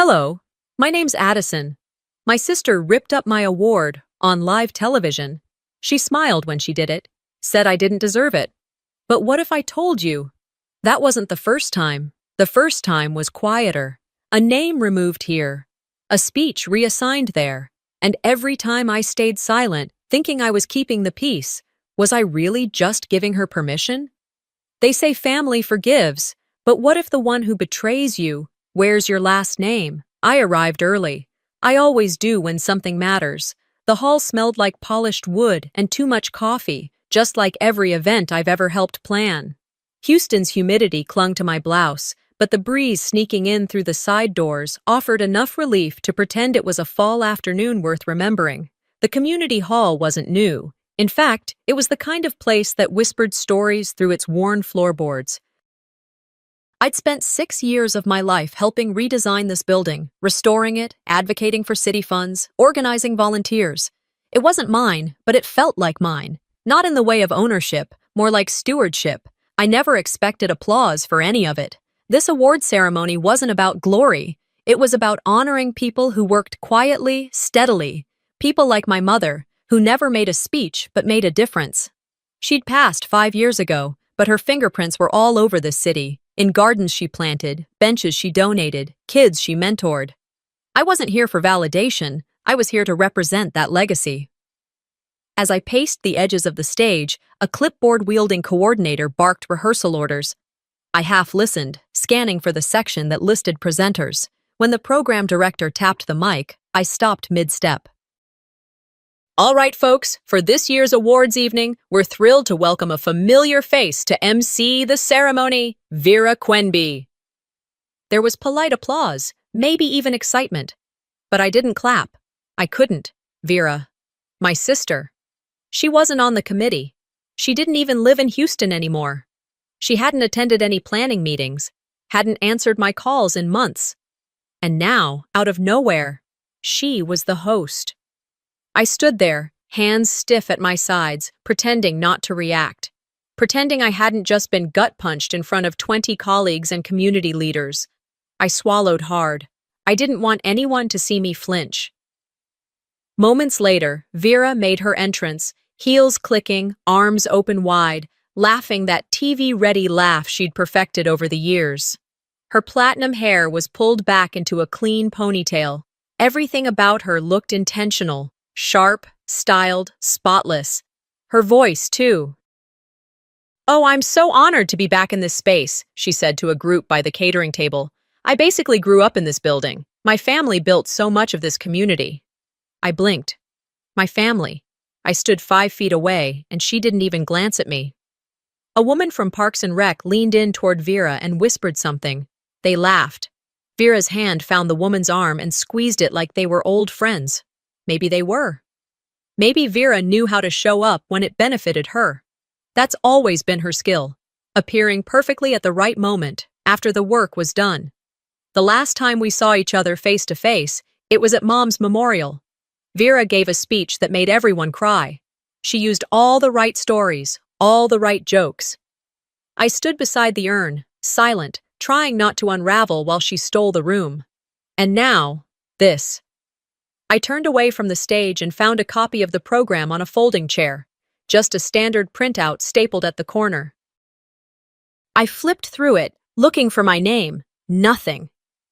Hello, my name's Addison. My sister ripped up my award on live television. She smiled when she did it, said I didn't deserve it. But what if I told you? That wasn't the first time. The first time was quieter. A name removed here. A speech reassigned there. And every time I stayed silent, thinking I was keeping the peace, was I really just giving her permission? They say family forgives, but what if the one who betrays you wears your last name? I arrived early. I always do when something matters. The hall smelled like polished wood and too much coffee, just like every event I've ever helped plan. Houston's humidity clung to my blouse, but the breeze sneaking in through the side doors offered enough relief to pretend it was a fall afternoon worth remembering. The community hall wasn't new. In fact, it was the kind of place that whispered stories through its worn floorboards. I'd spent 6 years of my life helping redesign this building, restoring it, advocating for city funds, organizing volunteers. It wasn't mine, but it felt like mine. Not in the way of ownership, more like stewardship. I never expected applause for any of it. This award ceremony wasn't about glory. It was about honoring people who worked quietly, steadily. People like my mother, who never made a speech but made a difference. She'd passed 5 years ago, but her fingerprints were all over this city. In gardens she planted, benches she donated, kids she mentored. I wasn't here for validation. I was here to represent that legacy. As I paced the edges of the stage, a clipboard-wielding coordinator barked rehearsal orders. I half-listened, scanning for the section that listed presenters. When the program director tapped the mic, I stopped mid-step. All right, folks, for this year's awards evening, we're thrilled to welcome a familiar face to MC the ceremony, Vera Quenby. There was polite applause, maybe even excitement. But I didn't clap. I couldn't. Vera, my sister. She wasn't on the committee. She didn't even live in Houston anymore. She hadn't attended any planning meetings, hadn't answered my calls in months. And now, out of nowhere, she was the host. I stood there, hands stiff at my sides, pretending not to react. Pretending I hadn't just been gut-punched in front of 20 colleagues and community leaders. I swallowed hard. I didn't want anyone to see me flinch. Moments later, Vera made her entrance, heels clicking, arms open wide, laughing that TV-ready laugh she'd perfected over the years. Her platinum hair was pulled back into a clean ponytail. Everything about her looked intentional. Sharp, styled, spotless. Her voice, too. "Oh, I'm so honored to be back in this space," she said to a group by the catering table. "I basically grew up in this building. My family built so much of this community." I blinked. My family. I stood 5 feet away, and she didn't even glance at me. A woman from Parks and Rec leaned in toward Vera and whispered something. They laughed. Vera's hand found the woman's arm and squeezed it like they were old friends. Maybe they were. Maybe Vera knew how to show up when it benefited her. That's always been her skill, appearing perfectly at the right moment, after the work was done. The last time we saw each other face to face, it was at Mom's memorial. Vera gave a speech that made everyone cry. She used all the right stories, all the right jokes. I stood beside the urn, silent, trying not to unravel while she stole the room. And now, this. I turned away from the stage and found a copy of the program on a folding chair, just a standard printout stapled at the corner. I flipped through it, looking for my name. Nothing.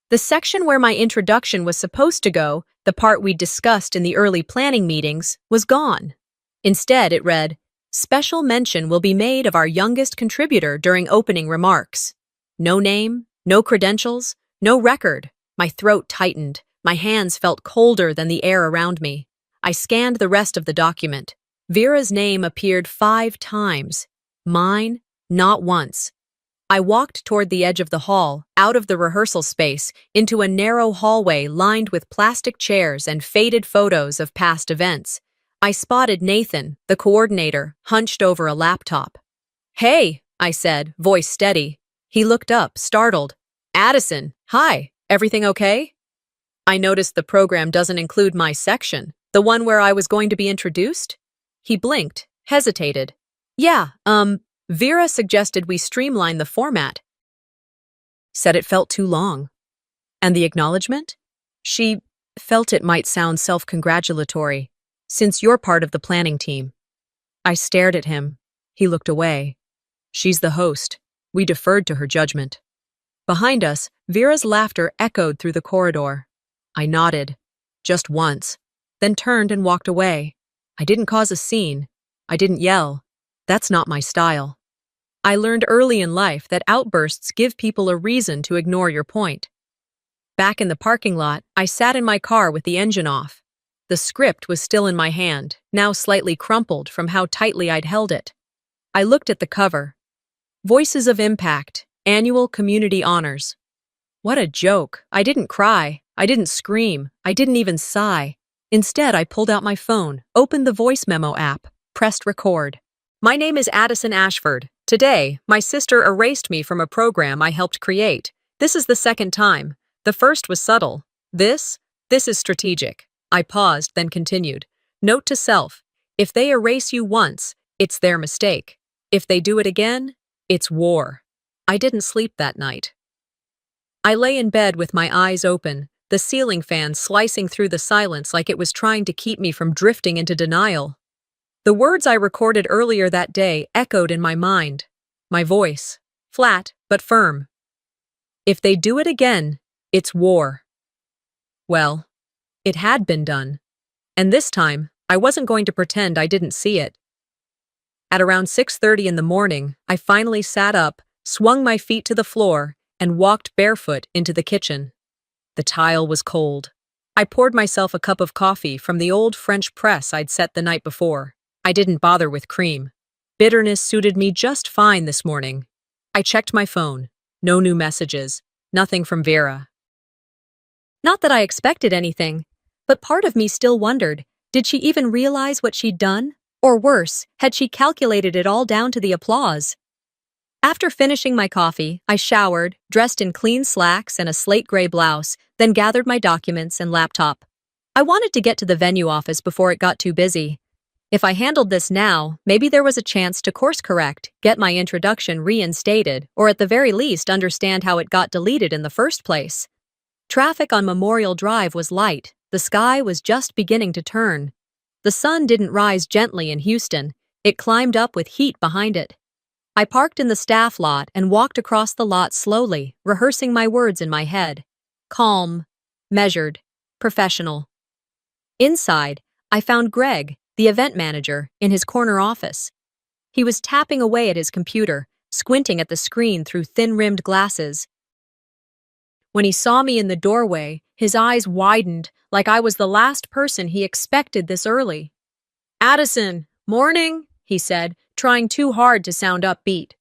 The section where my introduction was supposed to go, the part we'd discussed in the early planning meetings, was gone. Instead, it read, "Special mention will be made of our youngest contributor during opening remarks." No name, no credentials, no record. My throat tightened. My hands felt colder than the air around me. I scanned the rest of the document. Vera's name appeared 5 times. Mine, not once. I walked toward the edge of the hall, out of the rehearsal space, into a narrow hallway lined with plastic chairs and faded photos of past events. I spotted Nathan, the coordinator, hunched over a laptop. "Hey," I said, voice steady. He looked up, startled. "Addison, hi, everything okay?" I noticed the program doesn't include my section, the one where I was going to be introduced. He blinked, hesitated. "Yeah, Vera suggested we streamline the format." Said it felt too long. And the acknowledgement? She felt it might sound self-congratulatory, since you're part of the planning team. I stared at him. He looked away. She's the host. We deferred to her judgment. Behind us, Vera's laughter echoed through the corridor. I nodded, just once, then turned and walked away. I didn't cause a scene. I didn't yell. That's not my style. I learned early in life that outbursts give people a reason to ignore your point. Back in the parking lot, I sat in my car with the engine off. The script was still in my hand, now slightly crumpled from how tightly I'd held it. I looked at the cover. Voices of Impact, Annual Community Honors. What a joke. I didn't cry. I didn't scream. I didn't even sigh. Instead, I pulled out my phone, opened the voice memo app, pressed record. My name is Addison Ashford. Today, my sister erased me from a program I helped create. This is the second time. The first was subtle. This is strategic. I paused, then continued. Note to self, if they erase you once, it's their mistake. If they do it again, it's war. I didn't sleep that night. I lay in bed with my eyes open, the ceiling fan slicing through the silence like it was trying to keep me from drifting into denial. The words I recorded earlier that day echoed in my mind. My voice, flat but firm. If they do it again, it's war. Well, it had been done. And this time, I wasn't going to pretend I didn't see it. At around 6:30 in the morning, I finally sat up, swung my feet to the floor, and walked barefoot into the kitchen. The tile was cold. I poured myself a cup of coffee from the old French press I'd set the night before. I didn't bother with cream. Bitterness suited me just fine this morning. I checked my phone. No new messages. Nothing from Vera. Not that I expected anything, but part of me still wondered, did she even realize what she'd done? Or worse, had she calculated it all down to the applause? After finishing my coffee, I showered, dressed in clean slacks and a slate gray blouse, then gathered my documents and laptop. I wanted to get to the venue office before it got too busy. If I handled this now, maybe there was a chance to course correct, get my introduction reinstated, or at the very least understand how it got deleted in the first place. Traffic on Memorial Drive was light. The sky was just beginning to turn. The sun didn't rise gently in Houston. It climbed up with heat behind it. I parked in the staff lot and walked across the lot slowly, rehearsing my words in my head. Calm, measured, professional. Inside, I found Greg, the event manager, in his corner office. He was tapping away at his computer, squinting at the screen through thin-rimmed glasses. When he saw me in the doorway, his eyes widened like I was the last person he expected this early. "Addison, morning," he said, trying too hard to sound upbeat.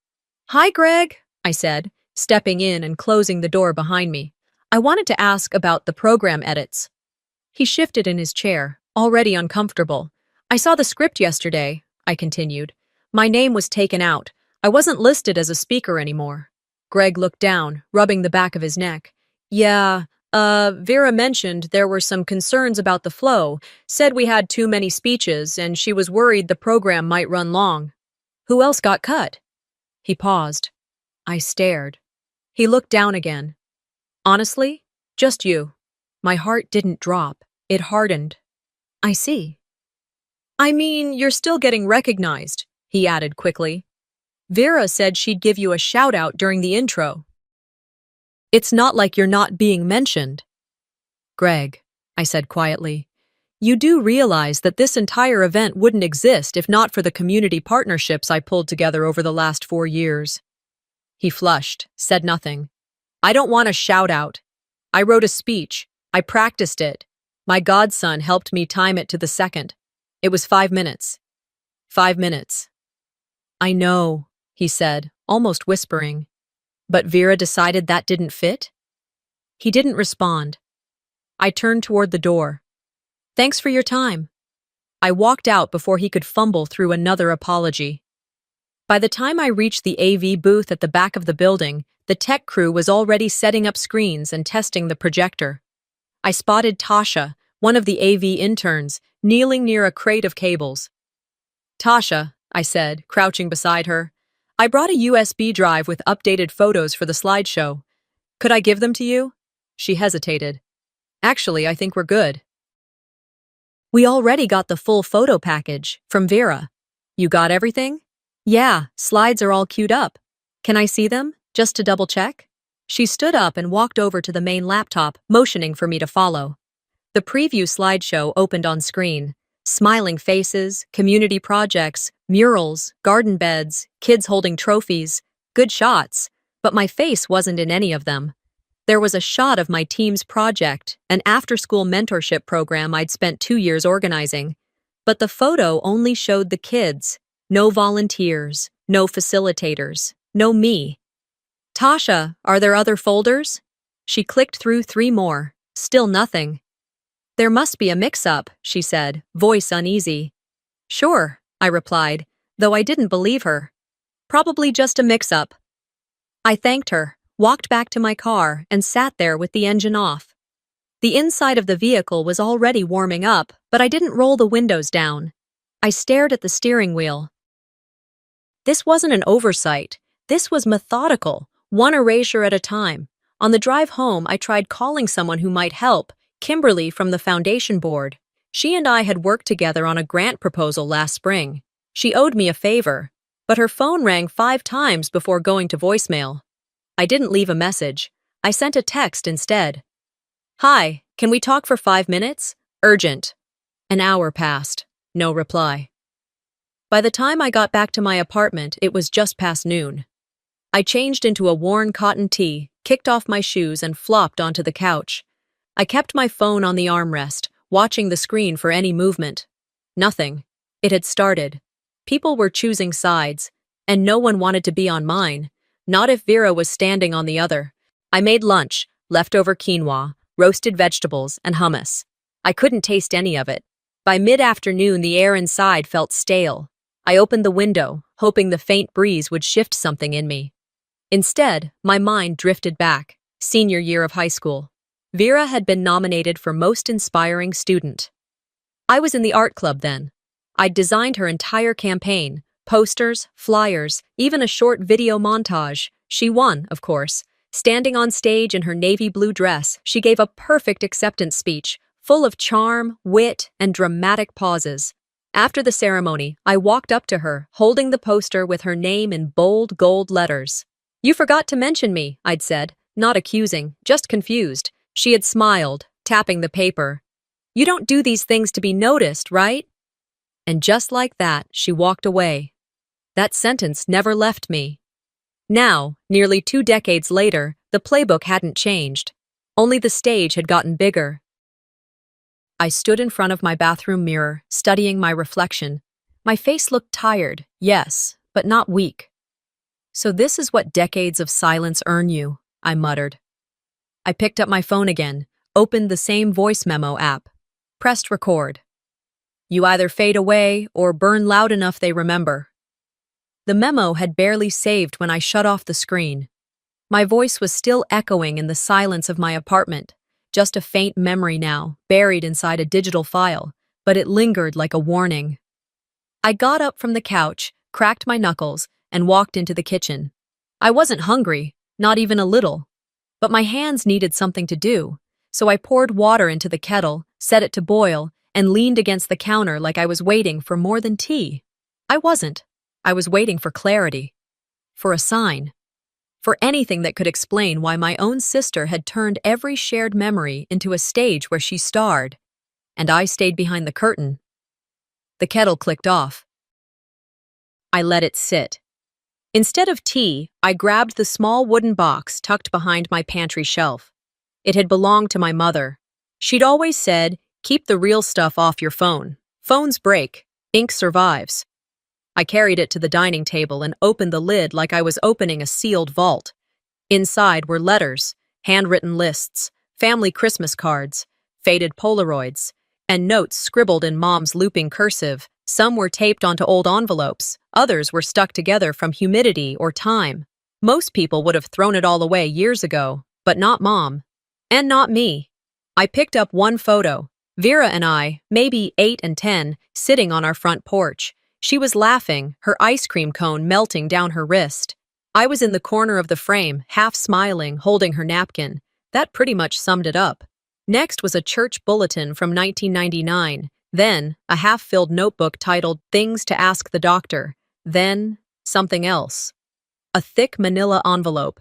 "Hi, Greg," I said, stepping in and closing the door behind me. I wanted to ask about the program edits. He shifted in his chair, already uncomfortable. "I saw the script yesterday," I continued. "My name was taken out. I wasn't listed as a speaker anymore." Greg looked down, rubbing the back of his neck. "Yeah, Vera mentioned there were some concerns about the flow, said we had too many speeches, and she was worried the program might run long. Who else got cut?" He paused. I stared. He looked down again. "Honestly, just you." My heart didn't drop. It hardened. "I see." "I mean, you're still getting recognized," he added quickly. "Vera said she'd give you a shout-out during the intro." "It's not like you're not being mentioned." "Greg," I said quietly, "you do realize that this entire event wouldn't exist if not for the community partnerships I pulled together over the last 4 years." He flushed, said nothing. "I don't want a shout-out. I wrote a speech. I practiced it. My godson helped me time it to the second. It was 5 minutes. 5 minutes." "I know," he said, almost whispering. "But Vera decided that didn't fit?" He didn't respond. I turned toward the door. "Thanks for your time." I walked out before he could fumble through another apology. By the time I reached the AV booth at the back of the building, the tech crew was already setting up screens and testing the projector. I spotted Tasha, one of the AV interns, kneeling near a crate of cables. "Tasha," I said, crouching beside her, "I brought a USB drive with updated photos for the slideshow. Could I give them to you?" She hesitated. Actually, I think we're good. We already got the full photo package from Vera. You got everything? Yeah, slides are all queued up. Can I see them, just to double check? She stood up and walked over to the main laptop, motioning for me to follow. The preview slideshow opened on screen. Smiling faces, community projects, murals, garden beds, kids holding trophies. Good shots, but my face wasn't in any of them. There was a shot of my team's project, an after-school mentorship program I'd spent 2 years organizing. But the photo only showed the kids. No volunteers, no facilitators, no me. Tasha, are there other folders? She clicked through 3 more. Still nothing. There must be a mix-up, she said, voice uneasy. Sure, I replied, though I didn't believe her. Probably just a mix-up. I thanked her, walked back to my car, and sat there with the engine off. The inside of the vehicle was already warming up, but I didn't roll the windows down. I stared at the steering wheel. This wasn't an oversight. This was methodical, one erasure at a time. On the drive home, I tried calling someone who might help, Kimberly from the foundation board. She and I had worked together on a grant proposal last spring. She owed me a favor, but her phone rang 5 times before going to voicemail. I didn't leave a message. I sent a text instead. Hi, can we talk for 5 minutes? Urgent. An hour passed. No reply. By the time I got back to my apartment, it was just past noon. I changed into a worn cotton tee, kicked off my shoes, and flopped onto the couch. I kept my phone on the armrest, watching the screen for any movement. Nothing. It had started. People were choosing sides, and no one wanted to be on mine. Not if Vera was standing on the other. I made lunch, leftover quinoa, roasted vegetables, and hummus. I couldn't taste any of it. By mid-afternoon, the air inside felt stale. I opened the window, hoping the faint breeze would shift something in me. Instead, my mind drifted back. Senior year of high school. Vera had been nominated for Most Inspiring Student. I was in the art club then. I'd designed her entire campaign, posters, flyers, even a short video montage. She won, of course. Standing on stage in her navy blue dress, she gave a perfect acceptance speech, full of charm, wit, and dramatic pauses. After the ceremony, I walked up to her, holding the poster with her name in bold gold letters. You forgot to mention me, I'd said, not accusing, just confused. She had smiled, tapping the paper. You don't do these things to be noticed, right? And just like that, she walked away. That sentence never left me. Now, nearly 2 decades later, the playbook hadn't changed. Only the stage had gotten bigger. I stood in front of my bathroom mirror, studying my reflection. My face looked tired, yes, but not weak. So this is what decades of silence earn you, I muttered. I picked up my phone again, opened the same voice memo app, pressed record. You either fade away or burn loud enough they remember. The memo had barely saved when I shut off the screen. My voice was still echoing in the silence of my apartment, just a faint memory now, buried inside a digital file, but it lingered like a warning. I got up from the couch, cracked my knuckles, and walked into the kitchen. I wasn't hungry, not even a little. But my hands needed something to do, so I poured water into the kettle, set it to boil, and leaned against the counter like I was waiting for more than tea. I wasn't. I was waiting for clarity. For a sign. For anything that could explain why my own sister had turned every shared memory into a stage where she starred, and I stayed behind the curtain. The kettle clicked off. I let it sit. Instead of tea, I grabbed the small wooden box tucked behind my pantry shelf. It had belonged to my mother. She'd always said, keep the real stuff off your phone. Phones break. Ink survives. I carried it to the dining table and opened the lid like I was opening a sealed vault. Inside were letters, handwritten lists, family Christmas cards, faded Polaroids, and notes scribbled in Mom's looping cursive. Some were taped onto old envelopes, others were stuck together from humidity or time. Most people would have thrown it all away years ago, but not Mom. And not me. I picked up one photo, Vera and I, maybe 8 and 10, sitting on our front porch. She was laughing, her ice cream cone melting down her wrist. I was in the corner of the frame, half smiling, holding her napkin. That pretty much summed it up. Next was a church bulletin from 1999. Then, a half-filled notebook titled Things to Ask the Doctor. Then, something else. A thick manila envelope.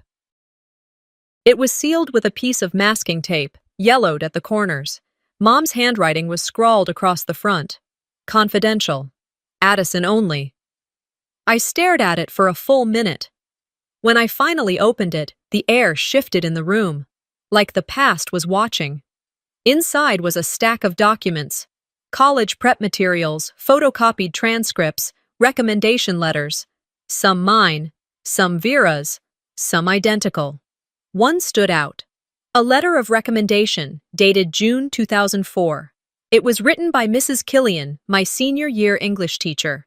It was sealed with a piece of masking tape, yellowed at the corners. Mom's handwriting was scrawled across the front. Confidential. Addison only. I stared at it for a full minute. When I finally opened it, the air shifted in the room, like the past was watching. Inside was a stack of documents, college prep materials, photocopied transcripts, recommendation letters. Some mine, some Vera's, some identical. One stood out. A letter of recommendation, dated June 2004. It was written by Mrs. Killian, my senior year English teacher.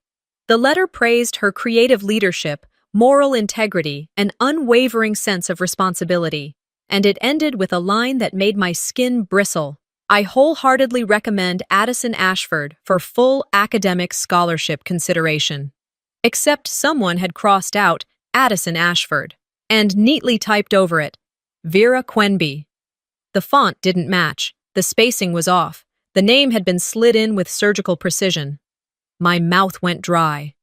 The letter praised her creative leadership, moral integrity, and unwavering sense of responsibility. And it ended with a line that made my skin bristle. I wholeheartedly recommend Addison Ashford for full academic scholarship consideration. Except someone had crossed out Addison Ashford and neatly typed over it, Vera Quenby. The font didn't match, the spacing was off, the name had been slid in with surgical precision. My mouth went dry.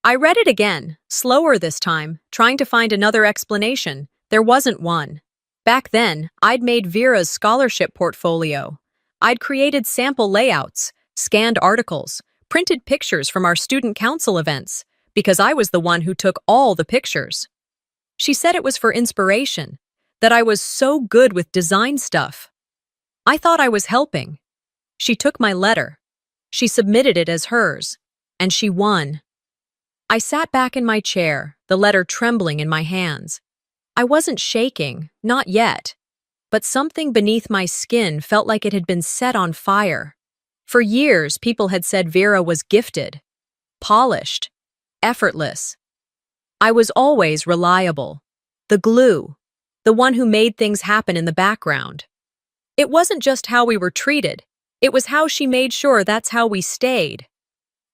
I read it again, slower this time, trying to find another explanation. There wasn't one. Back then, I'd made Vera's scholarship portfolio. I'd created sample layouts, scanned articles, printed pictures from our student council events, because I was the one who took all the pictures. She said it was for inspiration, that I was so good with design stuff. I thought I was helping. She took my letter. She submitted it as hers, and she won. I sat back in my chair, the letter trembling in my hands. I wasn't shaking, not yet, but something beneath my skin felt like it had been set on fire. For years, people had said Vera was gifted, polished, effortless. I was always reliable, the glue, the one who made things happen in the background. It wasn't just how we were treated, it was how she made sure that's how we stayed.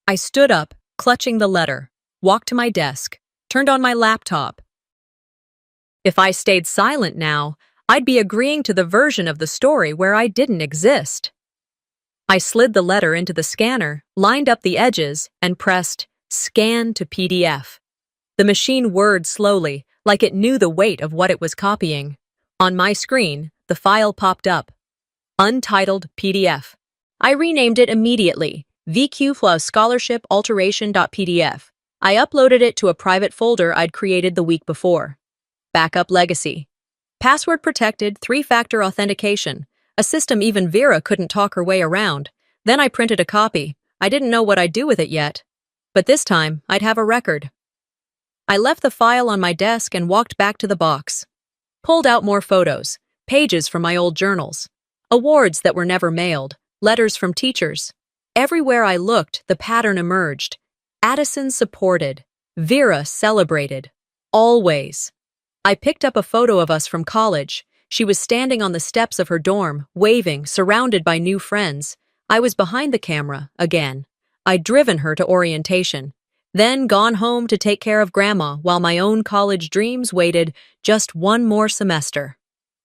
I stood up, clutching the letter, walked to my desk, turned on my laptop. If I stayed silent now, I'd be agreeing to the version of the story where I didn't exist. I slid the letter into the scanner, lined up the edges, and pressed Scan to PDF. The machine whirred slowly, like it knew the weight of what it was copying. On my screen, the file popped up. Untitled PDF. I renamed it immediately, VQ Scholarship Alteration.pdf. I uploaded it to a private folder I'd created the week before. Backup legacy. Password protected, 3-factor authentication. A system even Vera couldn't talk her way around. Then I printed a copy. I didn't know what I'd do with it yet. But this time, I'd have a record. I left the file on my desk and walked back to the box. Pulled out more photos, pages from my old journals. Awards that were never mailed, letters from teachers. Everywhere I looked, the pattern emerged. Addison supported. Vera celebrated. Always. I picked up a photo of us from college. She was standing on the steps of her dorm, waving, surrounded by new friends. I was behind the camera, again. I'd driven her to orientation, then gone home to take care of Grandma while my own college dreams waited just one more semester.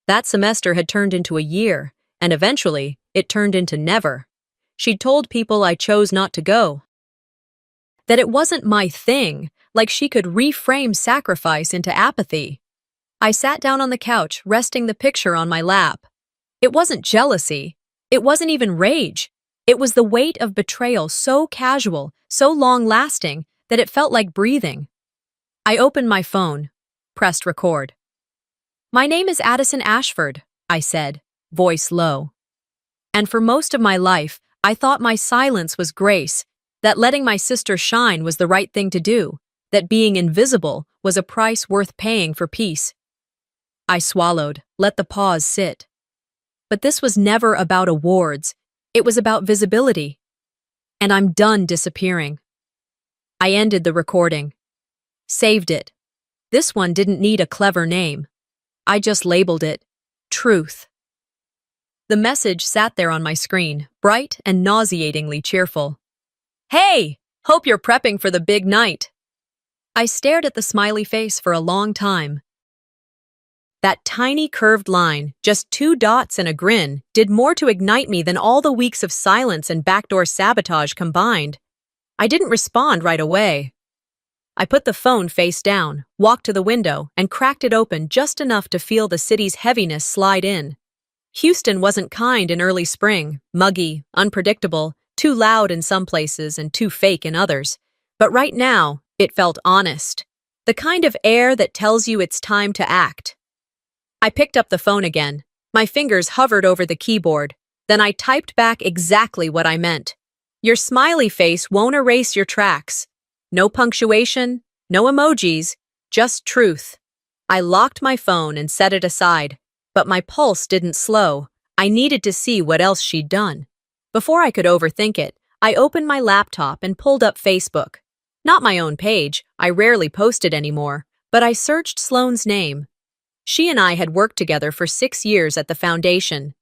That semester had turned into a year, and eventually, it turned into never. She'd told people I chose not to go. That it wasn't my thing, like she could reframe sacrifice into apathy. I sat down on the couch, resting the picture on my lap. It wasn't jealousy. It wasn't even rage. It was the weight of betrayal so casual, so long-lasting, that it felt like breathing. I opened my phone, pressed record. "My name is Addison Ashford," I said, voice low. And for most of my life, I thought my silence was grace, that letting my sister shine was the right thing to do, that being invisible was a price worth paying for peace. I swallowed, let the pause sit. But this was never about awards. It was about visibility. And I'm done disappearing. I ended the recording. Saved it. This one didn't need a clever name. I just labeled it Truth. The message sat there on my screen, bright and nauseatingly cheerful. "Hey! Hope you're prepping for the big night." I stared at the smiley face for a long time. That tiny curved line, just 2 dots and a grin, did more to ignite me than all the weeks of silence and backdoor sabotage combined. I didn't respond right away. I put the phone face down, walked to the window, and cracked it open just enough to feel the city's heaviness slide in. Houston wasn't kind in early spring, muggy, unpredictable, too loud in some places and too fake in others. But right now, it felt honest. The kind of air that tells you it's time to act. I picked up the phone again. My fingers hovered over the keyboard. Then I typed back exactly what I meant. Your smiley face won't erase your tracks. No punctuation, no emojis, just truth. I locked my phone and set it aside, but my pulse didn't slow. I needed to see what else she'd done. Before I could overthink it, I opened my laptop and pulled up Facebook. Not my own page, I rarely posted anymore, but I searched Sloane's name. She and I had worked together for 6 years at the foundation.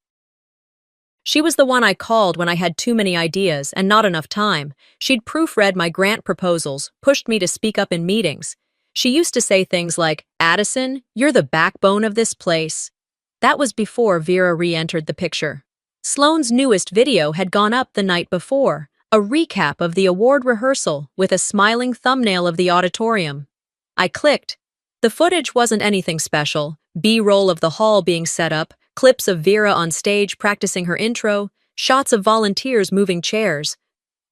She was the one I called when I had too many ideas and not enough time. She'd proofread my grant proposals, pushed me to speak up in meetings. She used to say things like, "Addison, you're the backbone of this place." That was before Vera re-entered the picture. Sloane's newest video had gone up the night before, a recap of the award rehearsal with a smiling thumbnail of the auditorium. I clicked. The footage wasn't anything special, B-roll of the hall being set up, clips of Vera on stage practicing her intro, shots of volunteers moving chairs.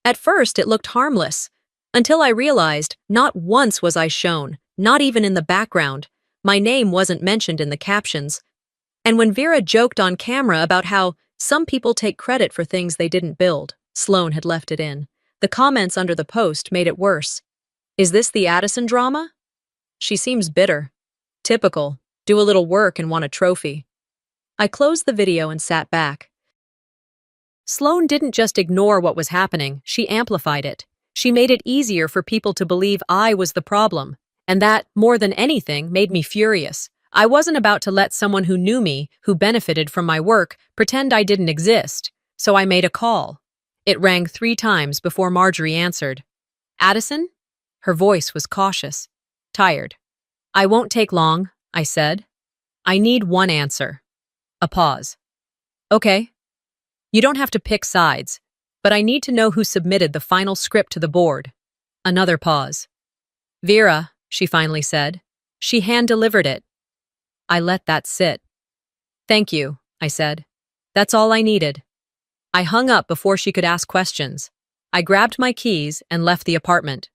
At first, it looked harmless, until I realized not once was I shown, not even in the background. My name wasn't mentioned in the captions. And when Vera joked on camera about how some people take credit for things they didn't build, Sloane had left it in. The comments under the post made it worse. Is this the Addison drama? She seems bitter. Typical. Do a little work and want a trophy. I closed the video and sat back. Sloane didn't just ignore what was happening, she amplified it. She made it easier for people to believe I was the problem. And that, more than anything, made me furious. I wasn't about to let someone who knew me, who benefited from my work, pretend I didn't exist. So I made a call. It rang 3 times before Marjorie answered. Addison? Her voice was cautious. Tired. I won't take long, I said. I need one answer. A pause. Okay. You don't have to pick sides, but I need to know who submitted the final script to the board. Another pause. Vera, she finally said. She hand-delivered it. I let that sit. Thank you, I said. That's all I needed. I hung up before she could ask questions. I grabbed my keys and left the apartment.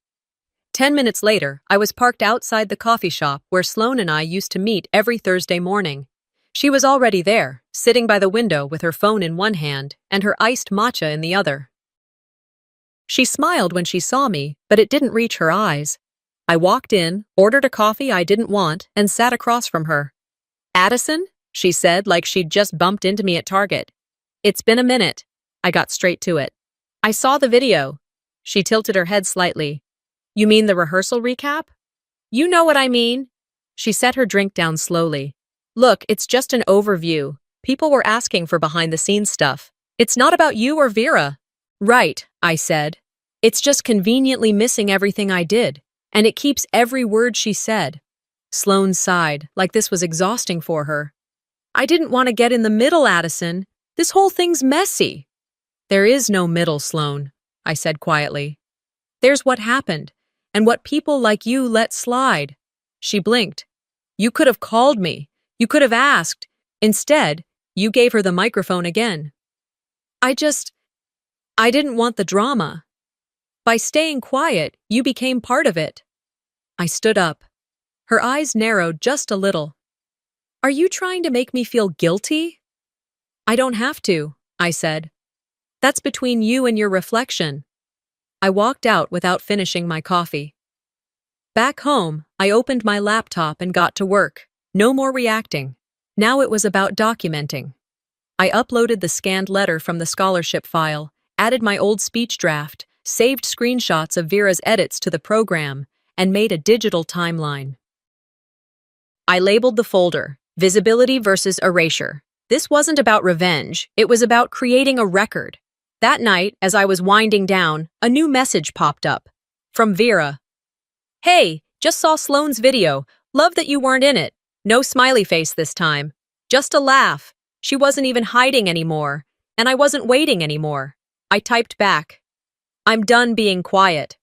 10 minutes later, I was parked outside the coffee shop where Sloane and I used to meet every Thursday morning. She was already there, sitting by the window with her phone in one hand and her iced matcha in the other. She smiled when she saw me, but it didn't reach her eyes. I walked in, ordered a coffee I didn't want, and sat across from her. Addison? She said like she'd just bumped into me at Target. It's been a minute. I got straight to it. I saw the video. She tilted her head slightly. You mean the rehearsal recap? You know what I mean. She set her drink down slowly. Look, it's just an overview. People were asking for behind-the-scenes stuff. It's not about you or Vera. Right, I said. It's just conveniently missing everything I did, and it keeps every word she said. Sloane sighed, like this was exhausting for her. I didn't want to get in the middle, Addison. This whole thing's messy. There is no middle, Sloane, I said quietly. There's what happened, and what people like you let slide. She blinked. You could have called me. You could have asked. Instead, you gave her the microphone again. I didn't want the drama. By staying quiet, you became part of it. I stood up. Her eyes narrowed just a little. Are you trying to make me feel guilty? I don't have to, I said. That's between you and your reflection. I walked out without finishing my coffee. Back home, I opened my laptop and got to work. No more reacting. Now it was about documenting. I uploaded the scanned letter from the scholarship file, added my old speech draft, saved screenshots of Vera's edits to the program, and made a digital timeline. I labeled the folder, Visibility versus Erasure. This wasn't about revenge, it was about creating a record. That night, as I was winding down, a new message popped up. From Vera. Hey, just saw Sloane's video. Love that you weren't in it. No smiley face this time. Just a laugh. She wasn't even hiding anymore, and I wasn't waiting anymore. I typed back, "I'm done being quiet."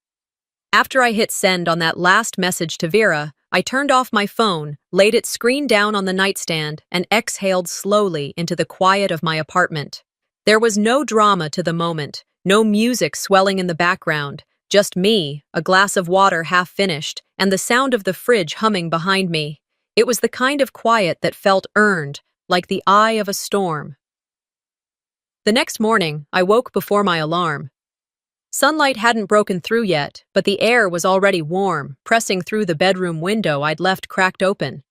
After I hit send on that last message to Vera, I turned off my phone, laid its screen down on the nightstand, and exhaled slowly into the quiet of my apartment. There was no drama to the moment, no music swelling in the background, just me, a glass of water half finished, and the sound of the fridge humming behind me. It was the kind of quiet that felt earned, like the eye of a storm. The next morning, I woke before my alarm. Sunlight hadn't broken through yet, but the air was already warm, pressing through the bedroom window I'd left cracked open.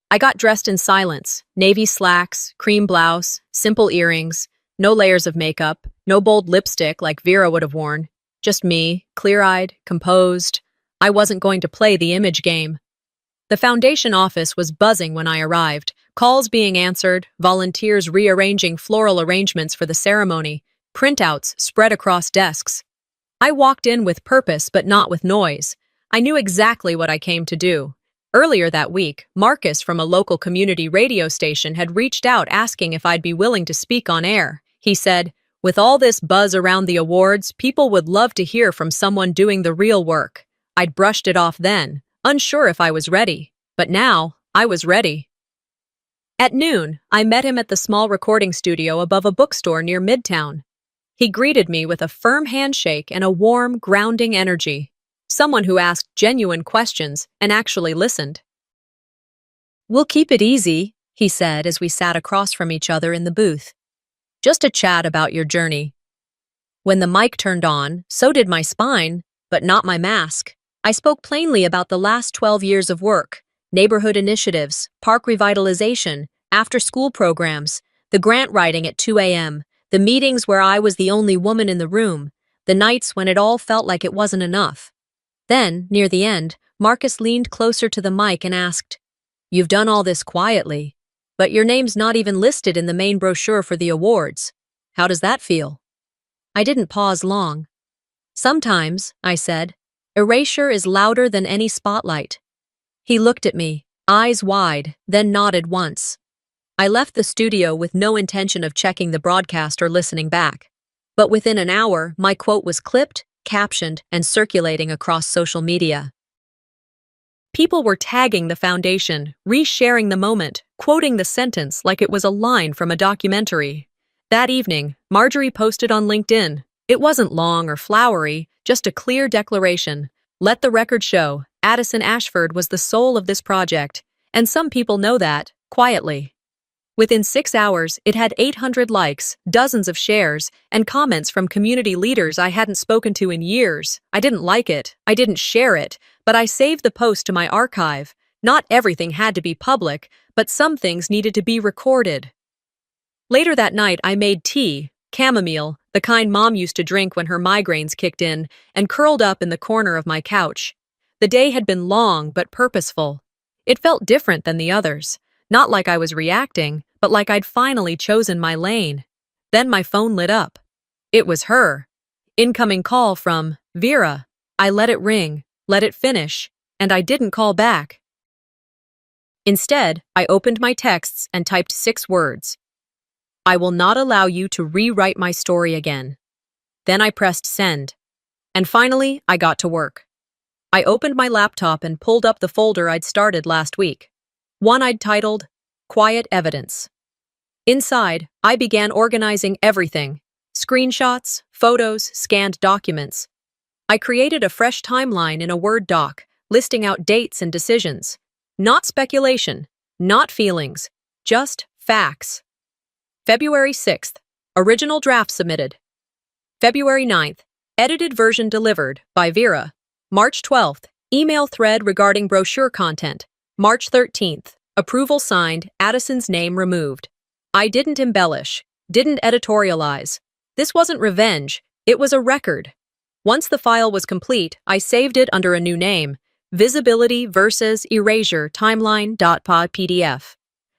I got dressed in silence, navy slacks, cream blouse, simple earrings, no layers of makeup, no bold lipstick like Vera would have worn. Just me, clear-eyed, composed. I wasn't going to play the image game. The foundation office was buzzing when I arrived, calls being answered, volunteers rearranging floral arrangements for the ceremony, printouts spread across desks. I walked in with purpose but not with noise. I knew exactly what I came to do. Earlier that week, Marcus from a local community radio station had reached out asking if I'd be willing to speak on air. He said, "With all this buzz around the awards, people would love to hear from someone doing the real work." I'd brushed it off then, unsure if I was ready. But now, I was ready. At noon, I met him at the small recording studio above a bookstore near Midtown. He greeted me with a firm handshake and a warm, grounding energy. Someone who asked genuine questions and actually listened. "We'll keep it easy," he said as we sat across from each other in the booth. "Just a chat about your journey." When the mic turned on, so did my spine, but not my mask. I spoke plainly about the last 12 years of work, neighborhood initiatives, park revitalization, after-school programs, the grant writing at 2 a.m., the meetings where I was the only woman in the room, the nights when it all felt like it wasn't enough. Then, near the end, Marcus leaned closer to the mic and asked, "You've done all this quietly, but your name's not even listed in the main brochure for the awards. How does that feel?" I didn't pause long. "Sometimes," I said, "erasure is louder than any spotlight." He looked at me, eyes wide, then nodded once. I left the studio with no intention of checking the broadcast or listening back. But within an hour, my quote was clipped, captioned, and circulating across social media. People were tagging the foundation, resharing the moment, quoting the sentence like it was a line from a documentary. That evening, Marjorie posted on LinkedIn. It wasn't long or flowery, just a clear declaration. "Let the record show, Addison Ashford was the soul of this project, and some people know that, quietly." Within 6 hours, it had 800 likes, dozens of shares, and comments from community leaders I hadn't spoken to in years. I didn't like it, I didn't share it, but I saved the post to my archive. Not everything had to be public, but some things needed to be recorded. Later that night, I made tea, chamomile, the kind Mom used to drink when her migraines kicked in, and curled up in the corner of my couch. The day had been long but purposeful. It felt different than the others. Not like I was reacting, but like I'd finally chosen my lane. Then my phone lit up. It was her. Incoming call from Vera. I let it ring, let it finish, and I didn't call back. Instead, I opened my texts and typed 6 words. "I will not allow you to rewrite my story again." Then I pressed send. And finally, I got to work. I opened my laptop and pulled up the folder I'd started last week. One I'd titled, Quiet Evidence. Inside, I began organizing everything. Screenshots, photos, scanned documents. I created a fresh timeline in a Word doc, listing out dates and decisions. Not speculation, not feelings, just facts. February 6th, original draft submitted. February 9th, edited version delivered by Vera. March 12th, email thread regarding brochure content. March 13th, approval signed, Addison's name removed. I didn't embellish, didn't editorialize. This wasn't revenge, it was a record. Once the file was complete, I saved it under a new name, Visibility versus Erasure Timeline.pod PDF.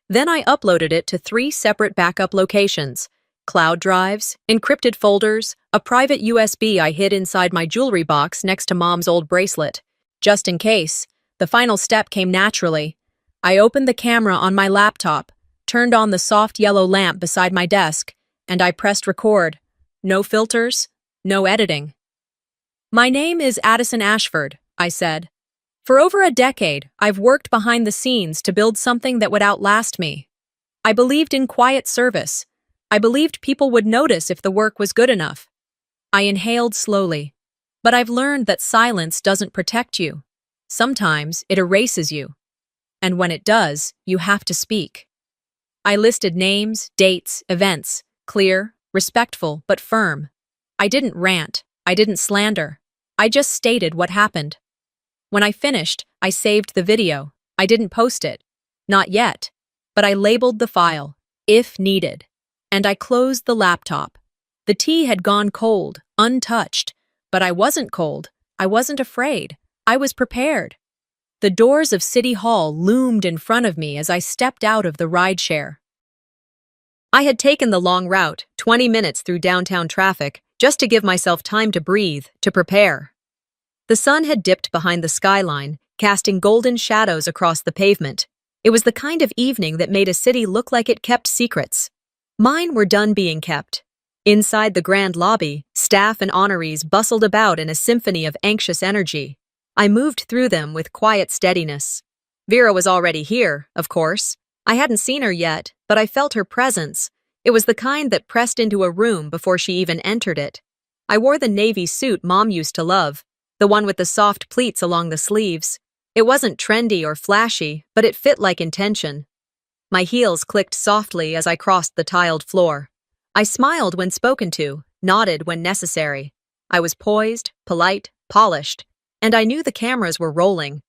Then I uploaded it to 3 separate backup locations, cloud drives, encrypted folders, a private USB I hid inside my jewelry box next to Mom's old bracelet. Just in case, the final step came naturally. I opened the camera on my laptop, turned on the soft yellow lamp beside my desk, and I pressed record. No filters, no editing. "My name is Addison Ashford," I said. "For over a decade, I've worked behind the scenes to build something that would outlast me. I believed in quiet service. I believed people would notice if the work was good enough." I inhaled slowly. "But I've learned that silence doesn't protect you. Sometimes it erases you. And when it does, you have to speak." I listed names, dates, events, clear, respectful, but firm. I didn't rant. I didn't slander. I just stated what happened. When I finished, I saved the video. I didn't post it. Not yet. But I labeled the file, if needed. And I closed the laptop. The tea had gone cold, untouched. But I wasn't cold. I wasn't afraid. I was prepared. The doors of City Hall loomed in front of me as I stepped out of the rideshare. I had taken the long route, 20 minutes through downtown traffic, just to give myself time to breathe, to prepare. The sun had dipped behind the skyline, casting golden shadows across the pavement. It was the kind of evening that made a city look like it kept secrets. Mine were done being kept. Inside the grand lobby, staff and honorees bustled about in a symphony of anxious energy. I moved through them with quiet steadiness. Vera was already here, of course. I hadn't seen her yet, but I felt her presence. It was the kind that pressed into a room before she even entered it. I wore the navy suit Mom used to love, the one with the soft pleats along the sleeves. It wasn't trendy or flashy, but it fit like intention. My heels clicked softly as I crossed the tiled floor. I smiled when spoken to, nodded when necessary. I was poised, polite, polished, and I knew the cameras were rolling.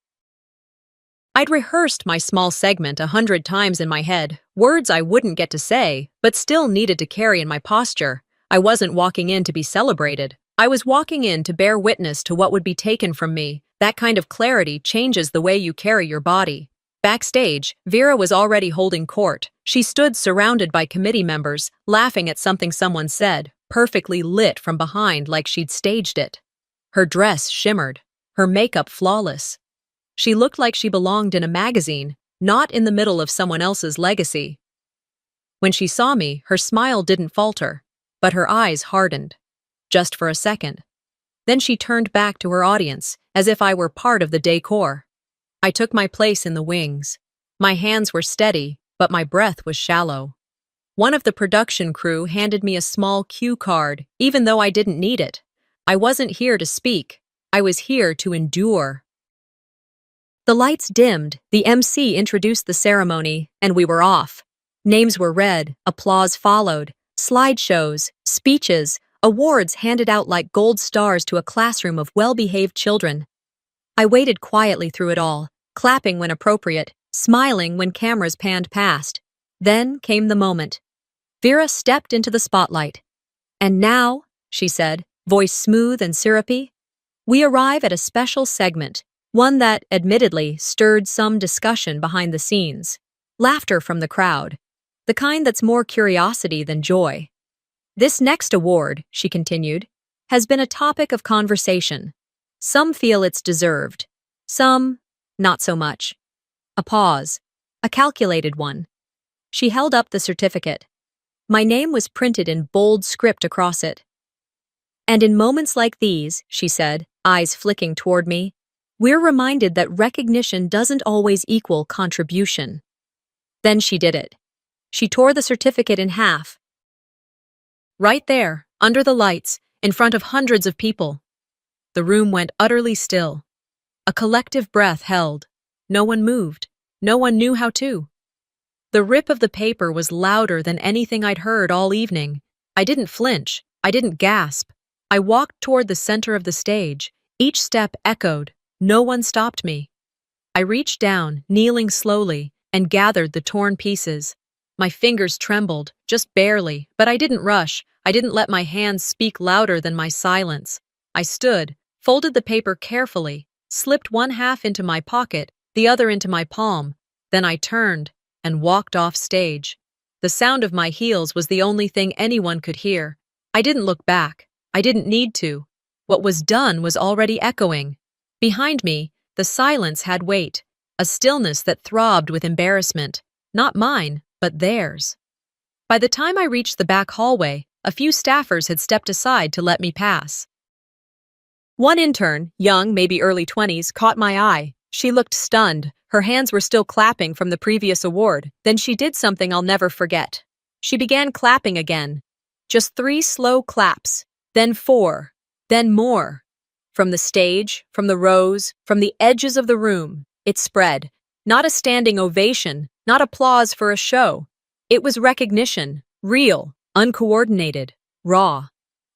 I'd rehearsed my small segment 100 times in my head, words I wouldn't get to say, but still needed to carry in my posture. I wasn't walking in to be celebrated. I was walking in to bear witness to what would be taken from me. That kind of clarity changes the way you carry your body. Backstage, Vera was already holding court. She stood surrounded by committee members, laughing at something someone said, perfectly lit from behind like she'd staged it. Her dress shimmered, her makeup flawless. She looked like she belonged in a magazine, not in the middle of someone else's legacy. When she saw me, her smile didn't falter, but her eyes hardened. Just for a second. Then she turned back to her audience, as if I were part of the decor. I took my place in the wings. My hands were steady, but my breath was shallow. One of the production crew handed me a small cue card, even though I didn't need it. I wasn't here to speak. I was here to endure. The lights dimmed, the MC introduced the ceremony, and we were off. Names were read, applause followed, slideshows, speeches, awards handed out like gold stars to a classroom of well-behaved children. I waited quietly through it all, clapping when appropriate, smiling when cameras panned past. Then came the moment. Vera stepped into the spotlight. "And now," she said, voice smooth and syrupy, "we arrive at a special segment, one that, admittedly, stirred some discussion behind the scenes. Laughter from the crowd. The kind that's more curiosity than joy. This next award," she continued, "has been a topic of conversation. Some feel it's deserved. Some, not so much." A pause. A calculated one. She held up the certificate. My name was printed in bold script across it. "And in moments like these," she said, eyes flicking toward me, "we're reminded that recognition doesn't always equal contribution." Then she did it. She tore the certificate in half. Right there, under the lights, in front of hundreds of people. The room went utterly still. A collective breath held. No one moved. No one knew how to. The rip of the paper was louder than anything I'd heard all evening. I didn't flinch. I didn't gasp. I walked toward the center of the stage. Each step echoed. No one stopped me. I reached down, kneeling slowly, and gathered the torn pieces. My fingers trembled, just barely, but I didn't rush. I didn't let my hands speak louder than my silence. I stood, folded the paper carefully, slipped one half into my pocket, the other into my palm. Then I turned and walked off stage. The sound of my heels was the only thing anyone could hear. I didn't look back. I didn't need to. What was done was already echoing. Behind me, the silence had weight. a stillness that throbbed with embarrassment, not mine, but theirs. By the time I reached the back hallway, a few staffers had stepped aside to let me pass. One intern, young, maybe early 20s, caught my eye. She looked stunned. Her hands were still clapping from the previous award. Then she did something I'll never forget. She began clapping again. Just 3 slow claps, then 4, then more. From the stage, from the rows, from the edges of the room, it spread. Not a standing ovation, not applause for a show. It was recognition, real, uncoordinated, raw.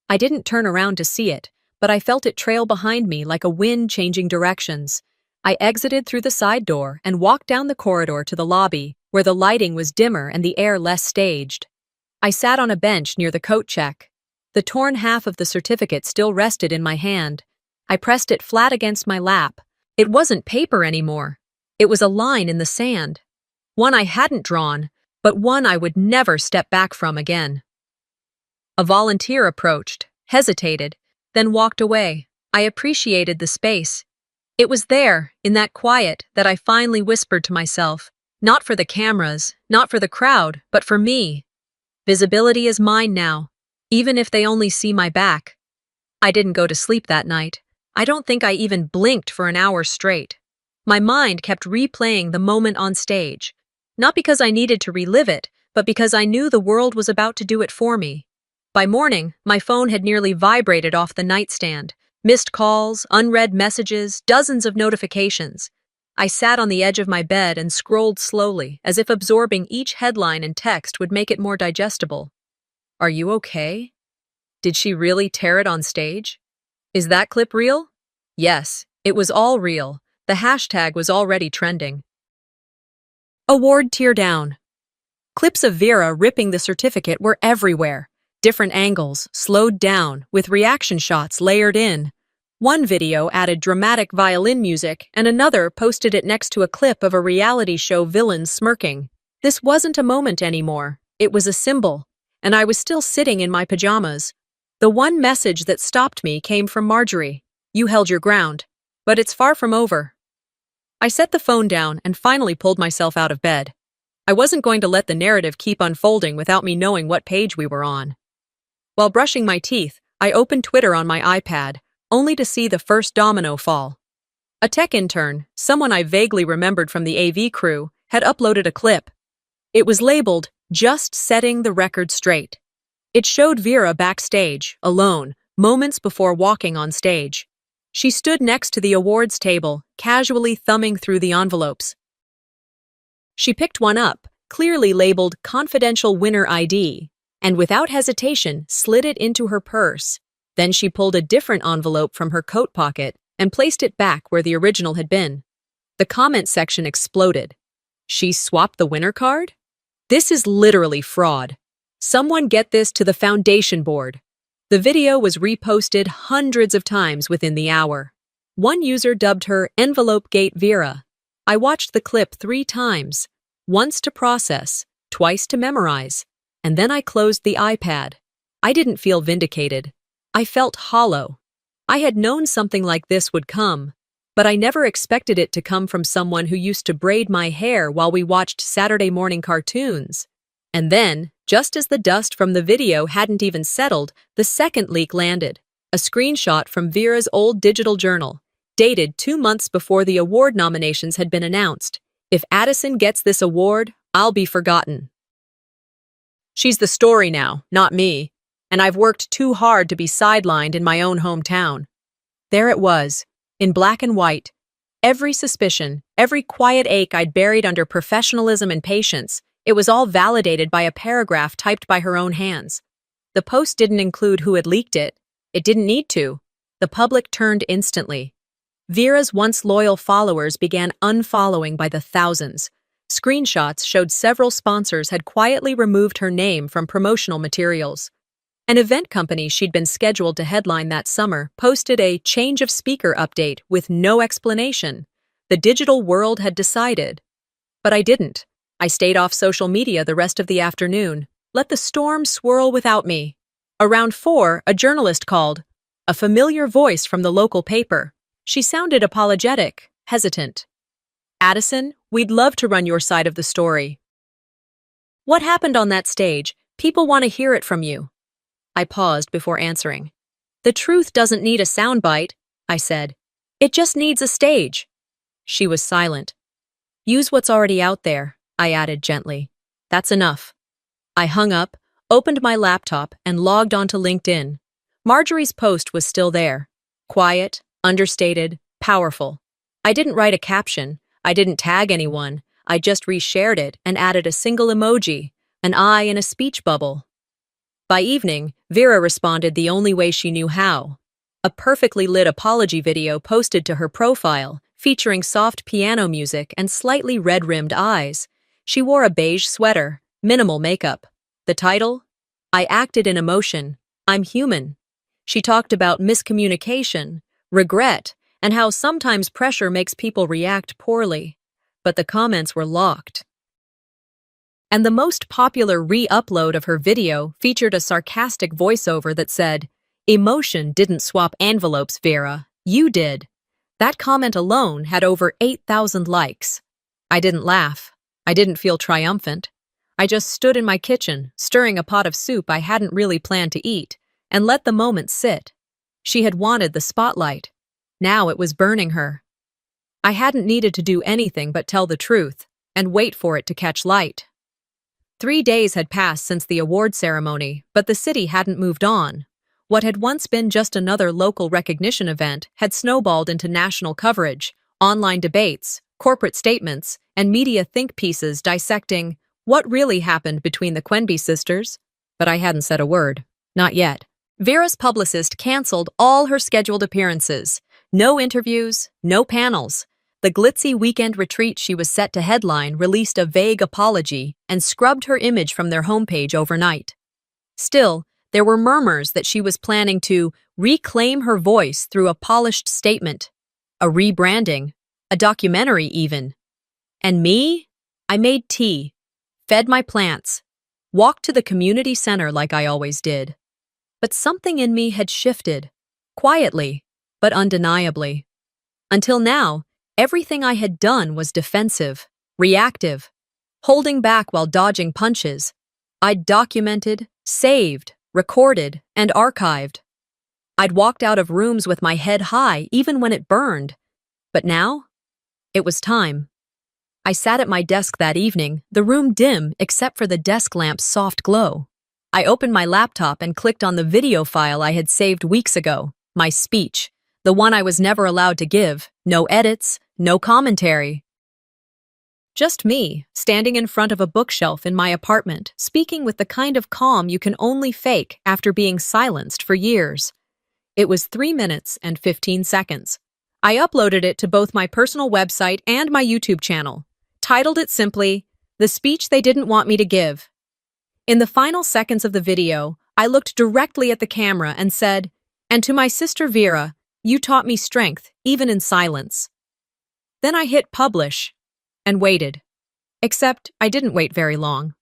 I didn't turn around to see it, but I felt it trail behind me like a wind changing directions. I exited through the side door and walked down the corridor to the lobby, where the lighting was dimmer and the air less staged. I sat on a bench near the coat check. The torn half of the certificate still rested in my hand. I pressed it flat against my lap. It wasn't paper anymore. It was a line in the sand. One I hadn't drawn, but one I would never step back from again. A volunteer approached, hesitated, then walked away. I appreciated the space. It was there, in that quiet, that I finally whispered to myself, not for the cameras, not for the crowd, but for me. Visibility is mine now, even if they only see my back. I didn't go to sleep that night. I don't think I even blinked for an hour straight. My mind kept replaying the moment on stage, not because I needed to relive it, but because I knew the world was about to do it for me. By morning, my phone had nearly vibrated off the nightstand. Missed calls, unread messages, dozens of notifications. I sat on the edge of my bed and scrolled slowly, as if absorbing each headline and text would make it more digestible. Are you okay? Did she really tear it on stage? Is that clip real? Yes, it was all real. The hashtag was already trending. Award tear down. Clips of Vera ripping the certificate were everywhere. Different angles, slowed down, with reaction shots layered in. One video added dramatic violin music, and another posted it next to a clip of a reality show villain smirking. This wasn't a moment anymore. It was a symbol, and I was still sitting in my pajamas. The one message that stopped me came from Marjorie. You held your ground, but it's far from over. I set the phone down and finally pulled myself out of bed. I wasn't going to let the narrative keep unfolding without me knowing what page we were on. While brushing my teeth, I opened Twitter on my iPad, only to see the first domino fall. A tech intern, someone I vaguely remembered from the AV crew, had uploaded a clip. It was labeled, "Just Setting the Record Straight." It showed Vera backstage, alone, moments before walking on stage. She stood next to the awards table, casually thumbing through the envelopes. She picked one up, clearly labeled Confidential Winner ID, and without hesitation slid it into her purse. Then she pulled a different envelope from her coat pocket and placed it back where the original had been. The comment section exploded. She swapped the winner card? This is literally fraud. Someone get this to the foundation board. The video was reposted hundreds of times within the hour. One user dubbed her Envelope Gate Vera. I watched the clip 3 times, once to process, twice to memorize, and then I closed the iPad. I didn't feel vindicated. I felt hollow. I had known something like this would come, but I never expected it to come from someone who used to braid my hair while we watched Saturday morning cartoons. And then, just as the dust from the video hadn't even settled, the second leak landed. A screenshot from Vera's old digital journal, dated 2 months before the award nominations had been announced. If Addison gets this award, I'll be forgotten. She's the story now, not me, and I've worked too hard to be sidelined in my own hometown. There it was, in black and white. Every suspicion, every quiet ache I'd buried under professionalism and patience, it was all validated by a paragraph typed by her own hands. The post didn't include who had leaked it. It didn't need to. The public turned instantly. Vera's once loyal followers began unfollowing by the thousands. Screenshots showed several sponsors had quietly removed her name from promotional materials. An event company she'd been scheduled to headline that summer posted a change of speaker update with no explanation. The digital world had decided. But I didn't. I stayed off social media the rest of the afternoon. Let the storm swirl without me. Around 4, a journalist called. A familiar voice from the local paper. She sounded apologetic, hesitant. Addison, we'd love to run your side of the story. What happened on that stage? People want to hear it from you. I paused before answering. The truth doesn't need a soundbite, I said. It just needs a stage. She was silent. Use what's already out there, I added gently. That's enough. I hung up, opened my laptop, and logged onto LinkedIn. Marjorie's post was still there. Quiet, understated, powerful. I didn't write a caption. I didn't tag anyone. I just reshared it and added a single emoji, an eye in a speech bubble. By evening, Vera responded the only way she knew how. A perfectly lit apology video posted to her profile, featuring soft piano music and slightly red-rimmed eyes. She wore a beige sweater, minimal makeup. The title? I acted in emotion. I'm human. She talked about miscommunication, regret, and how sometimes pressure makes people react poorly. But the comments were locked. And the most popular re-upload of her video featured a sarcastic voiceover that said, "Emotion didn't swap envelopes, Vera. You did." That comment alone had over 8,000 likes. I didn't laugh. I didn't feel triumphant. I just stood in my kitchen, stirring a pot of soup I hadn't really planned to eat, and let the moment sit. She had wanted the spotlight. Now it was burning her. I hadn't needed to do anything but tell the truth and wait for it to catch light. 3 days had passed since the award ceremony, but the city hadn't moved on. What had once been just another local recognition event had snowballed into national coverage, online debates, corporate statements, and media think pieces dissecting what really happened between the Quenby sisters. But I hadn't said a word. Not yet. Vera's publicist canceled all her scheduled appearances. No interviews, no panels. The glitzy weekend retreat she was set to headline released a vague apology and scrubbed her image from their homepage overnight. Still, there were murmurs that she was planning to reclaim her voice through a polished statement, a rebranding, a documentary even. And me? I made tea, fed my plants, walked to the community center like I always did. But something in me had shifted, quietly, but undeniably. Until now, everything I had done was defensive, reactive, holding back while dodging punches. I'd documented, saved, recorded, and archived. I'd walked out of rooms with my head high even when it burned. But now, it was time. I sat at my desk that evening, the room dim except for the desk lamp's soft glow. I opened my laptop and clicked on the video file I had saved weeks ago, my speech, the one I was never allowed to give, no edits, no commentary. Just me, standing in front of a bookshelf in my apartment, speaking with the kind of calm you can only fake after being silenced for years. It was 3 minutes and 15 seconds. I uploaded it to both my personal website and my YouTube channel, titled it simply, "The Speech They Didn't Want Me to Give." In the final seconds of the video, I looked directly at the camera and said, "And to my sister Vera, you taught me strength, even in silence." Then I hit publish and waited. Except I didn't wait very long.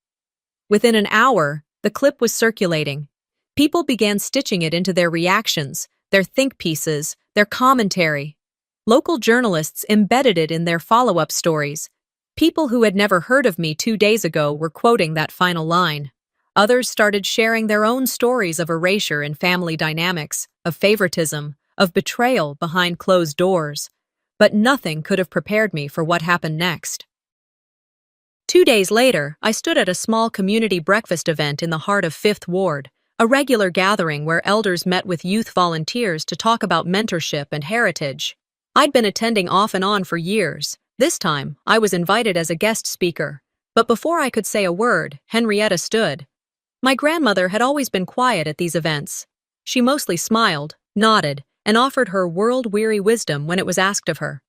Within an hour, the clip was circulating. People began stitching it into their reactions, their think pieces, their commentary. Local journalists embedded it in their follow-up stories. People who had never heard of me 2 days ago were quoting that final line. Others started sharing their own stories of erasure and family dynamics, of favoritism, of betrayal behind closed doors. But nothing could have prepared me for what happened next. 2 days later, I stood at a small community breakfast event in the heart of Fifth Ward, a regular gathering where elders met with youth volunteers to talk about mentorship and heritage. I'd been attending off and on for years. This time, I was invited as a guest speaker. But before I could say a word, Henrietta stood. My grandmother had always been quiet at these events. She mostly smiled, nodded, and offered her world-weary wisdom when it was asked of her.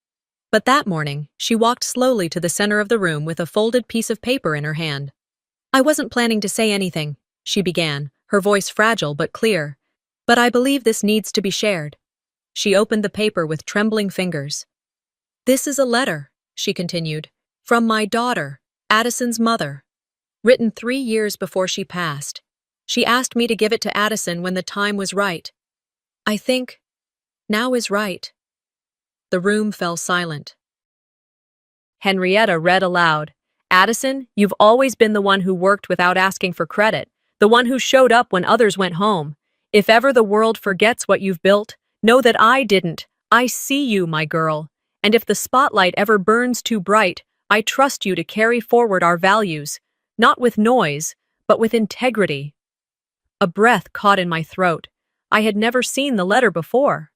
But that morning, she walked slowly to the center of the room with a folded piece of paper in her hand. "I wasn't planning to say anything," she began, her voice fragile but clear. "But I believe this needs to be shared." She opened the paper with trembling fingers. "This is a letter," she continued, "from my daughter, Addison's mother, written 3 years before she passed. She asked me to give it to Addison when the time was right. I think now is right." The room fell silent. Henrietta read aloud. Addison, you've always been the one who worked without asking for credit, the one who showed up when others went home. If ever the world forgets what you've built, know that I didn't. I see you, my girl. And if the spotlight ever burns too bright, I trust you to carry forward our values, not with noise, but with integrity. A breath caught in my throat. I had never seen the letter before.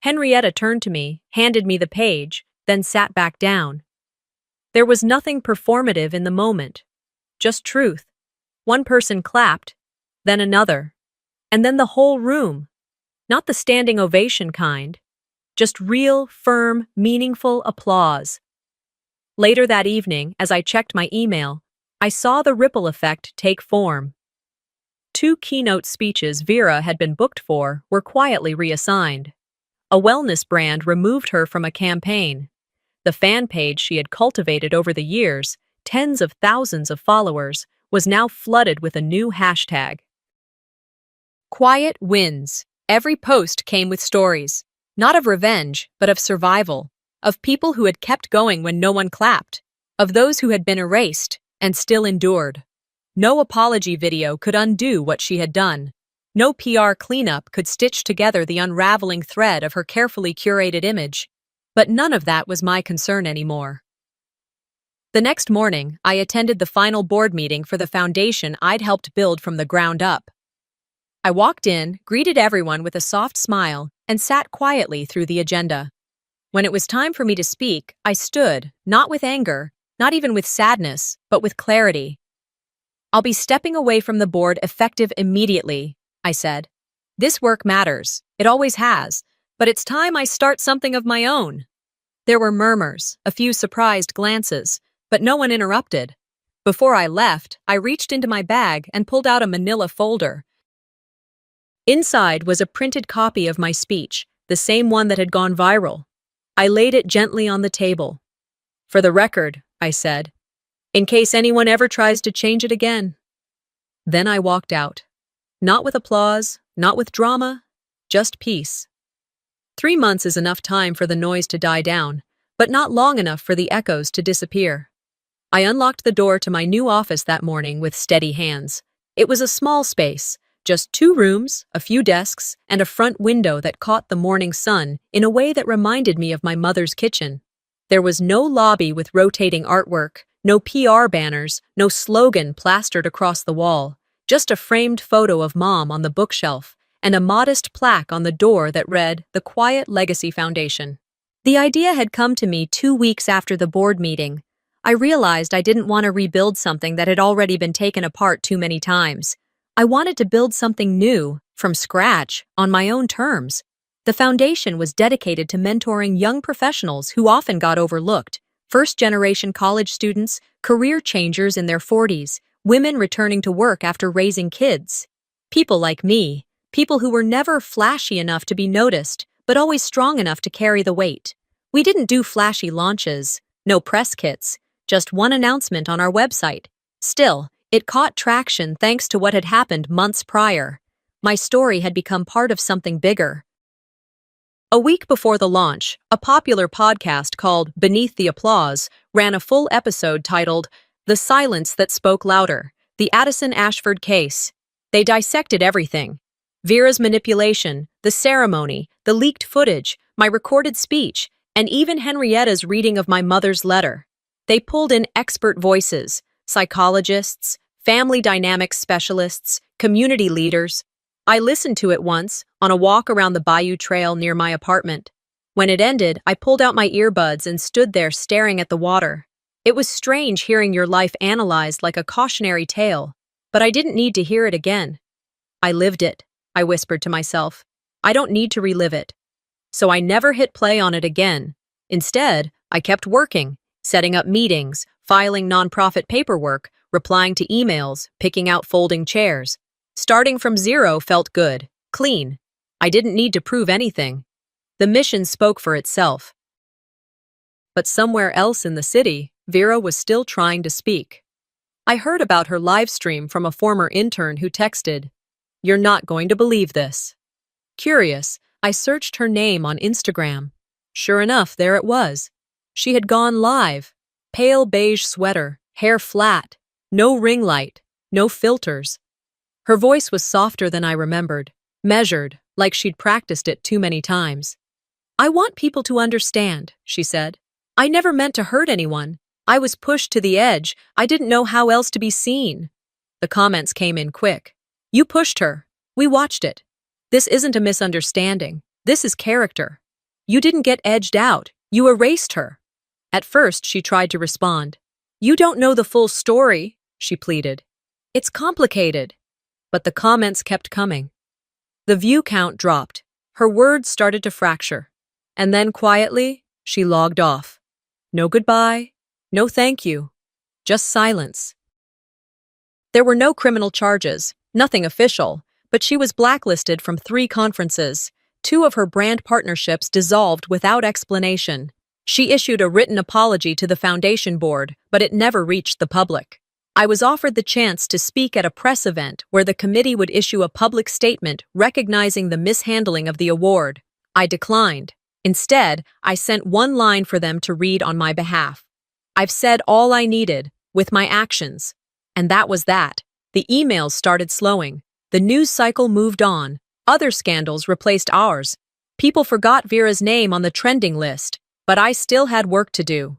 Henrietta turned to me, handed me the page, then sat back down. There was nothing performative in the moment, just truth. One person clapped, then another, and then the whole room. Not the standing ovation kind, just real, firm, meaningful applause. Later that evening, as I checked my email, I saw the ripple effect take form. 2 keynote speeches Vera had been booked for were quietly reassigned. A wellness brand removed her from a campaign. The fan page she had cultivated over the years, tens of thousands of followers, was now flooded with a new hashtag. Quiet wins. Every post came with stories, not of revenge, but of survival, of people who had kept going when no one clapped, of those who had been erased and still endured. No apology video could undo what she had done. No PR cleanup could stitch together the unraveling thread of her carefully curated image. But none of that was my concern anymore. The next morning, I attended the final board meeting for the foundation I'd helped build from the ground up. I walked in, greeted everyone with a soft smile, and sat quietly through the agenda. When it was time for me to speak, I stood, not with anger, not even with sadness, but with clarity. I'll be stepping away from the board effective immediately, I said. This work matters. It always has. But it's time I start something of my own. There were murmurs, a few surprised glances, but no one interrupted. Before I left, I reached into my bag and pulled out a manila folder. Inside was a printed copy of my speech, the same one that had gone viral. I laid it gently on the table. For the record, I said, in case anyone ever tries to change it again. Then I walked out. Not with applause, not with drama, just peace. 3 months is enough time for the noise to die down, but not long enough for the echoes to disappear. I unlocked the door to my new office that morning with steady hands. It was a small space, just 2 rooms, a few desks, and a front window that caught the morning sun in a way that reminded me of my mother's kitchen. There was no lobby with rotating artwork, no PR banners, no slogan plastered across the wall, just a framed photo of Mom on the bookshelf and a modest plaque on the door that read, The Quiet Legacy Foundation. The idea had come to me 2 weeks after the board meeting. I realized I didn't want to rebuild something that had already been taken apart too many times. I wanted to build something new, from scratch, on my own terms. The foundation was dedicated to mentoring young professionals who often got overlooked, first-generation college students, career changers in their 40s, women returning to work after raising kids. People like me, people who were never flashy enough to be noticed, but always strong enough to carry the weight. We didn't do flashy launches, no press kits, just one announcement on our website. Still, it caught traction thanks to what had happened months prior. My story had become part of something bigger. A week before the launch, a popular podcast called Beneath the Applause ran a full episode titled The Silence That Spoke Louder, The Addison Ashford Case. They dissected everything. Vera's manipulation, the ceremony, the leaked footage, my recorded speech, and even Henrietta's reading of my mother's letter. They pulled in expert voices, psychologists, family dynamics specialists, community leaders. I listened to it once, on a walk around the Bayou Trail near my apartment. When it ended, I pulled out my earbuds and stood there staring at the water. It was strange hearing your life analyzed like a cautionary tale, but I didn't need to hear it again. I lived it, I whispered to myself. I don't need to relive it. So I never hit play on it again. Instead, I kept working, setting up meetings, filing nonprofit paperwork, replying to emails, picking out folding chairs. Starting from zero felt good, clean. I didn't need to prove anything. The mission spoke for itself. But somewhere else in the city, Vera was still trying to speak. I heard about her live stream from a former intern who texted, "You're not going to believe this." Curious, I searched her name on Instagram. Sure enough, there it was. She had gone live. Pale beige sweater, hair flat, no ring light, no filters. Her voice was softer than I remembered, measured, like she'd practiced it too many times. I want people to understand, she said. I never meant to hurt anyone. I was pushed to the edge. I didn't know how else to be seen. The comments came in quick. You pushed her. We watched it. This isn't a misunderstanding. This is character. You didn't get edged out. You erased her. At first, she tried to respond. You don't know the full story, she pleaded. It's complicated. But the comments kept coming. The view count dropped. Her words started to fracture. And then quietly, she logged off. No goodbye, no thank you, just silence. There were no criminal charges, nothing official, but she was blacklisted from 3 conferences. 2 of her brand partnerships dissolved without explanation. She issued a written apology to the foundation board, but it never reached the public. I was offered the chance to speak at a press event where the committee would issue a public statement recognizing the mishandling of the award. I declined. Instead, I sent 1 line for them to read on my behalf. I've said all I needed, with my actions. And that was that. The emails started slowing. The news cycle moved on. Other scandals replaced ours. People forgot Vera's name on the trending list, but I still had work to do.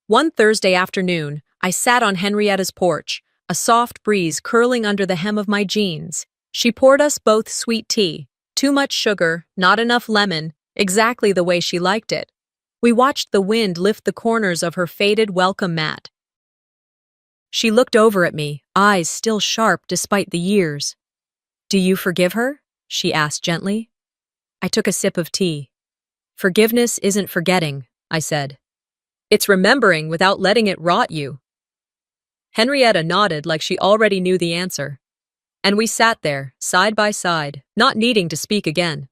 One Thursday afternoon, I sat on Henrietta's porch, a soft breeze curling under the hem of my jeans. She poured us both sweet tea. Too much sugar, not enough lemon, exactly the way she liked it. We watched the wind lift the corners of her faded welcome mat. She looked over at me, eyes still sharp despite the years. Do you forgive her? She asked gently. I took a sip of tea. Forgiveness isn't forgetting, I said. It's remembering without letting it rot you. Henrietta nodded like she already knew the answer. And we sat there, side by side, not needing to speak again.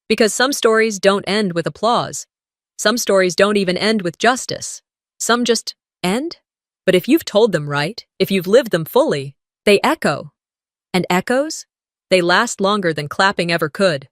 Because some stories don't end with applause. Some stories don't even end with justice. Some just end. But if you've told them right, if you've lived them fully, they echo. And echoes? They last longer than clapping ever could.